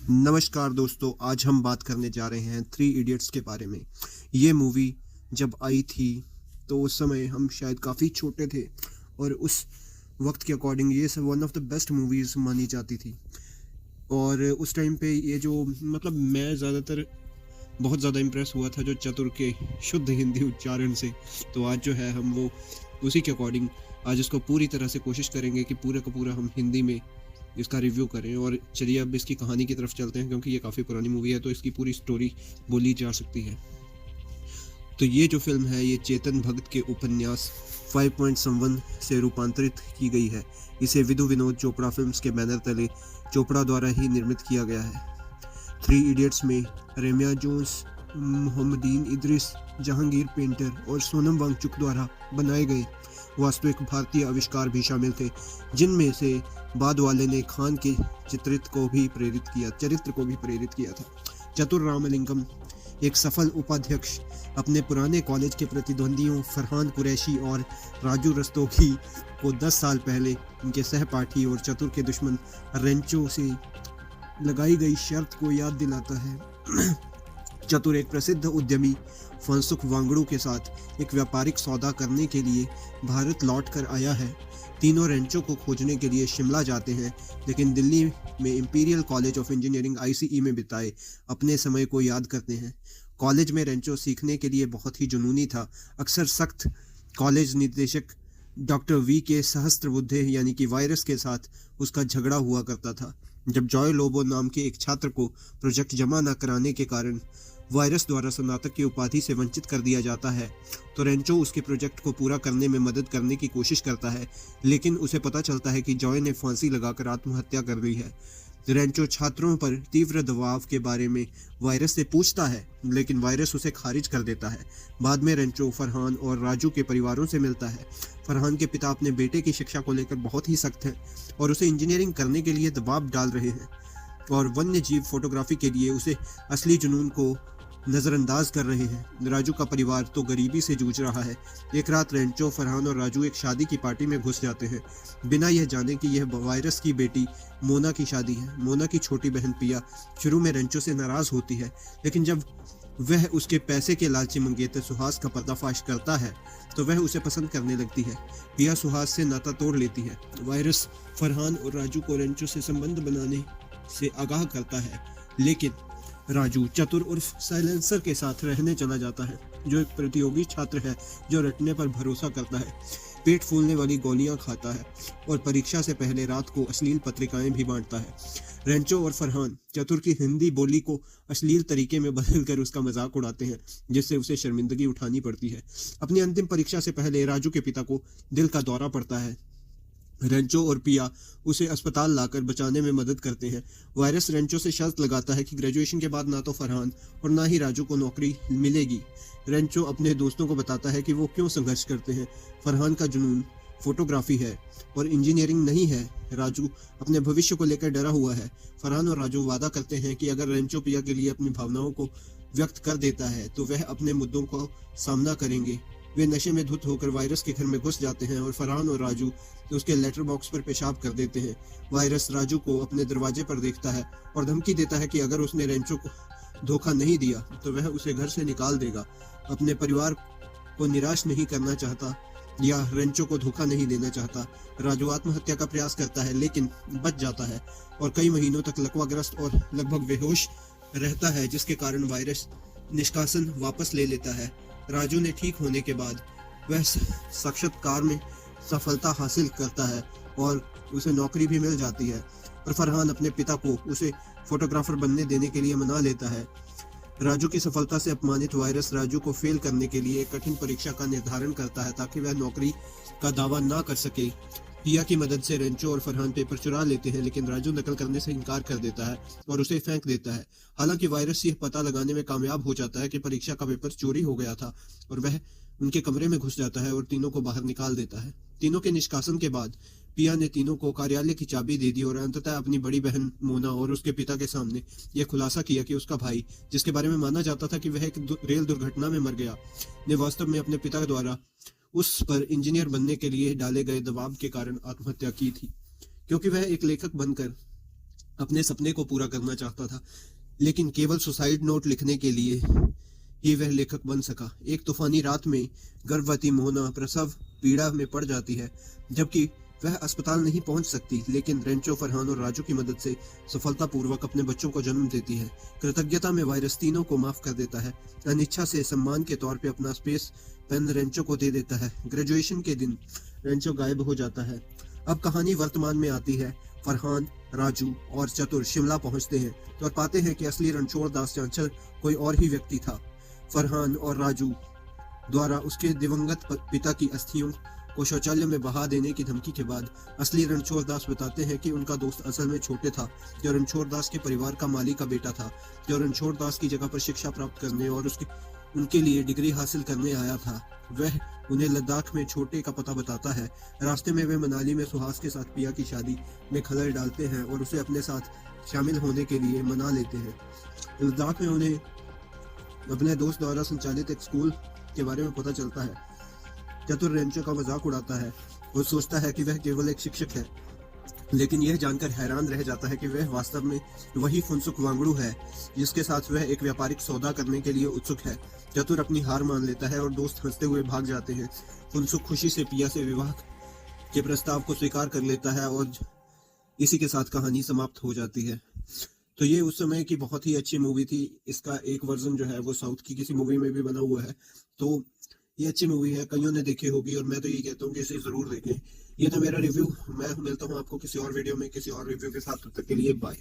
नमस्कार दोस्तों, आज हम बात करने जा रहे हैं थ्री इडियट्स के बारे में। ये मूवी जब आई थी तो उस समय हम शायद काफ़ी छोटे थे और उस वक्त के अकॉर्डिंग ये सब one of the best movies मानी जाती थी। और उस टाइम पे ये जो मैं ज़्यादातर बहुत ज़्यादा इम्प्रेस हुआ था जो चतुर के शुद्ध हिंदी उच्चारण से। तो आज जो है हम वो उसी के अकॉर्डिंग आज उसको पूरी तरह से कोशिश करेंगे कि पूरा का पूरा हम हिंदी में इसका रिव्यू करें। और चलिए अब इसकी कहानी की तरफ चलते हैं, क्योंकि ये काफ़ी पुरानी मूवी है तो इसकी पूरी स्टोरी बोली जा सकती है। तो ये जो फिल्म है ये चेतन भगत के उपन्यास 5.7 से रूपांतरित की गई है। इसे विधु विनोद चोपड़ा फिल्म्स के बैनर तले चोपड़ा द्वारा ही निर्मित किया गया है। थ्री इडियट्स में Remya Jones, Mohammedan Idris, Jahangir painter और सोनम वांगचुक द्वारा बनाए गए वास्तविक भारतीय आविष्कार भी शामिल थे, जिनमें से बाद वाले ने खान के चरित्र को भी प्रेरित किया था। चतुर रामलिंगम एक सफल उपाध्यक्ष अपने पुराने कॉलेज के प्रतिद्वंदियों फरहान कुरैशी और राजू रस्तोगी को 10 साल पहले उनके सहपाठी और चतुर के दुश्मन रेंचो से लगाई गई शर्त को याद दिलाता है। चतुर एक प्रसिद्ध उद्यमी फनसुख वांगड़ू के साथ एक व्यापारिक सौदा करने के लिए भारत लौट कर आया है। तीनों रेंचो को खोजने के लिए शिमला जाते हैं, लेकिन दिल्ली में imperial college of engineering ICE में बिताए अपने समय को याद करते हैं। कॉलेज में रेंचो सीखने के लिए बहुत ही जुनूनी था। अक्सर सख्त कॉलेज निदेशक डॉक्टर V.K. सहस्त्रबुद्धे यानी कि वायरस के साथ उसका झगड़ा हुआ करता था। जब जॉय लोबो नाम के एक छात्र को प्रोजेक्ट जमा न कराने के कारण वायरस द्वारा स्नातक की उपाधि से वंचित कर दिया जाता है, तो रेंचो उसके प्रोजेक्ट को पूरा करने में मदद करने की कोशिश करता है, लेकिन उसे पता चलता है कि जॉय ने फांसी लगाकर आत्महत्या कर ली है। रेंचो छात्रों पर तीव्र दबाव के बारे में वायरस से पूछता है, लेकिन वायरस उसे खारिज कर देता है। बाद में रेंचो फरहान और राजू के परिवारों से मिलता है। फरहान के पिता अपने बेटे की शिक्षा को लेकर बहुत ही सख्त हैं और उसे इंजीनियरिंग करने के लिए दबाव डाल रहे हैं, और वन्य जीव फोटोग्राफी के लिए उसे असली जुनून को नज़रअंदाज कर रहे हैं। राजू का परिवार तो गरीबी से जूझ रहा है। एक रात रेंचो, फरहान और राजू एक शादी की पार्टी में घुस जाते हैं, बिना यह जाने कि यह वायरस की बेटी मोना की शादी है। मोना की छोटी बहन पिया शुरू में रेंचो से नाराज होती है, लेकिन जब वह उसके पैसे के लालची मंगेतर सुहास का पर्दाफाश करता है तो वह उसे पसंद करने लगती है। पिया सुहास से नाता तोड़ लेती है। वायरस फरहान और राजू को रेंचो से संबंध बनाने से आगाह करता है, लेकिन राजू चतुर उर्फ साइलेंसर के साथ रहने चला जाता है, जो एक प्रतियोगी छात्र है जो रटने पर भरोसा करता है, पेट फूलने वाली गोलियां खाता है और परीक्षा से पहले रात को अश्लील पत्रिकाएं भी बांटता है। रेंचो और फरहान चतुर की हिंदी बोली को अश्लील तरीके में बदलकर उसका मजाक उड़ाते हैं, जिससे उसे शर्मिंदगी उठानी पड़ती है। अपनी अंतिम परीक्षा से पहले राजू के पिता को दिल का दौरा पड़ता है। रेंचो और पिया उसे अस्पताल लाकर बचाने में मदद करते हैं। वायरस रेंचो से शर्त लगाता है कि ग्रेजुएशन के बाद ना तो फरहान और ना ही राजू को नौकरी मिलेगी। रेंचो अपने दोस्तों को बताता है कि वो क्यों संघर्ष करते हैं। फरहान का जुनून फोटोग्राफी है और इंजीनियरिंग नहीं है। राजू अपने भविष्य को लेकर डरा हुआ है। फरहान और राजू वादा करते हैं कि अगर रेंचो पिया के लिए अपनी भावनाओं को व्यक्त कर देता है तो वह अपने मुद्दों को सामना करेंगे। वे नशे में धुत होकर वायरस के घर में घुस जाते हैं और फरहान और राजू उसके लेटर बॉक्स पर पेशाब कर देते हैं। वायरस राजू को अपने दरवाजे पर देखता है और धमकी देता है कि अगर उसने रेंचो को धोखा नहीं दिया तो वह उसे घर से निकाल देगा। अपने परिवार को निराश नहीं करना चाहता या रेंचो को धोखा नहीं देना चाहता, राजू आत्महत्या का प्रयास करता है लेकिन बच जाता है और कई महीनों तक लकवाग्रस्त और लगभग बेहोश रहता है, जिसके कारण वायरस निष्कासन वापस ले लेता है। राजू ने ठीक होने के बाद वह साक्षात्कार में सफलता हासिल करता है और उसे नौकरी भी मिल जाती है, और फरहान अपने पिता को उसे फोटोग्राफर बनने देने के लिए मना लेता है। राजू की सफलता से अपमानित वायरस राजू को फेल करने के लिए एक कठिन परीक्षा का निर्धारण करता है ताकि वह नौकरी का दावा ना कर सके। पिया की मदद से रेंचो और फरहान पेपर चुरा लेते हैं, लेकिन राजू नकल करने से इनकार कर देता है और उसे फेंक देता है। हालांकि वायरस यह पता लगाने में कामयाब हो जाता है कि परीक्षा का पेपर चोरी हो गया था और वह उनके कमरे में घुस जाता है और तीनों को बाहर निकाल देता है। तीनों के निष्कासन के बाद पिया ने तीनों को कार्यालय की चाबी दे दी और अंततः अपनी बड़ी बहन मोना और उसके पिता के सामने यह खुलासा किया कि उसका भाई, जिसके बारे में माना जाता था कि वह एक रेल दुर्घटना में मर गया, ने वास्तव में अपने पिता द्वारा उस पर इंजीनियर बनने के लिए डाले गए दबाव के कारण आत्महत्या की थी। क्योंकि वह एक लेखक बनकर अपने सपने को पूरा करना चाहता था, लेकिन केवल सुसाइड नोट लिखने के लिए ही वह लेखक बन सका। एक तूफानी रात में गर्भवती मोहना प्रसव पीड़ा में पड़ जाती है, जबकि वह अस्पताल नहीं पहुंच सकती, लेकिन रेंचो, फरहान और राजू की मदद से सफलतापूर्वक अपने बच्चों को जन्म देती है। कृतज्ञता में वायरस तीनों को माफ कर देता है। अनिच्छा से सम्मान के तौर पे अपना स्पेस पेन रेंचो को दे देता है। ग्रेजुएशन के दिन रेंचो गायब हो जाता है। अब कहानी वर्तमान में आती है। फरहान, राजू और चतुर शिमला पहुंचते हैं और पाते हैं कि असली रणछोड़ दास चांचल कोई और ही व्यक्ति था। फरहान और राजू द्वारा उसके दिवंगत पिता की अस्थियों को शौचालय में बहा देने की धमकी के बाद असली रणछोड़ दास बताते हैं कि उनका दोस्त असल में छोटे था, जो रणछोड़ दास के परिवार का माली का बेटा था, जो रणछोड़ दास की जगह पर शिक्षा प्राप्त करने और उनके लिए डिग्री हासिल करने आया था। वह उन्हें लद्दाख में छोटे का पता बताता है। रास्ते में वे मनाली में सुहास के साथ पिया की शादी में खलल डालते हैं और उसे अपने साथ शामिल होने के लिए मना लेते हैं। लद्दाख में उन्हें अपने दोस्त द्वारा संचालित एक स्कूल के बारे में पता चलता है। चतुर रेंचो का मजाक उड़ाता है और सोचता है कि वह केवल एक शिक्षक है, लेकिन यह जानकर हैरान रह जाता है कि वह वास्तव में वही फुनसुक वांगड़ू है जिसके साथ वह एक व्यापारिक सौदा करने के लिए उत्सुक है। चतुर अपनी हार मान लेता है और दोस्त हंसते हुए भाग जाते हैं। फुनसुक खुशी से पिया से विवाह के प्रस्ताव को स्वीकार कर लेता है और इसी के साथ कहानी समाप्त हो जाती है। तो ये उस समय की बहुत ही अच्छी मूवी थी। इसका एक वर्जन जो है वो साउथ की किसी मूवी में भी बना हुआ है, तो ये अच्छी मूवी है, कईयों ने देखी होगी और मैं तो ये कहता हूँ कि इसे जरूर देखें। ये था मेरा रिव्यू। मैं मिलता हूँ आपको किसी और वीडियो में किसी और रिव्यू के साथ। तब तक के लिए बाय।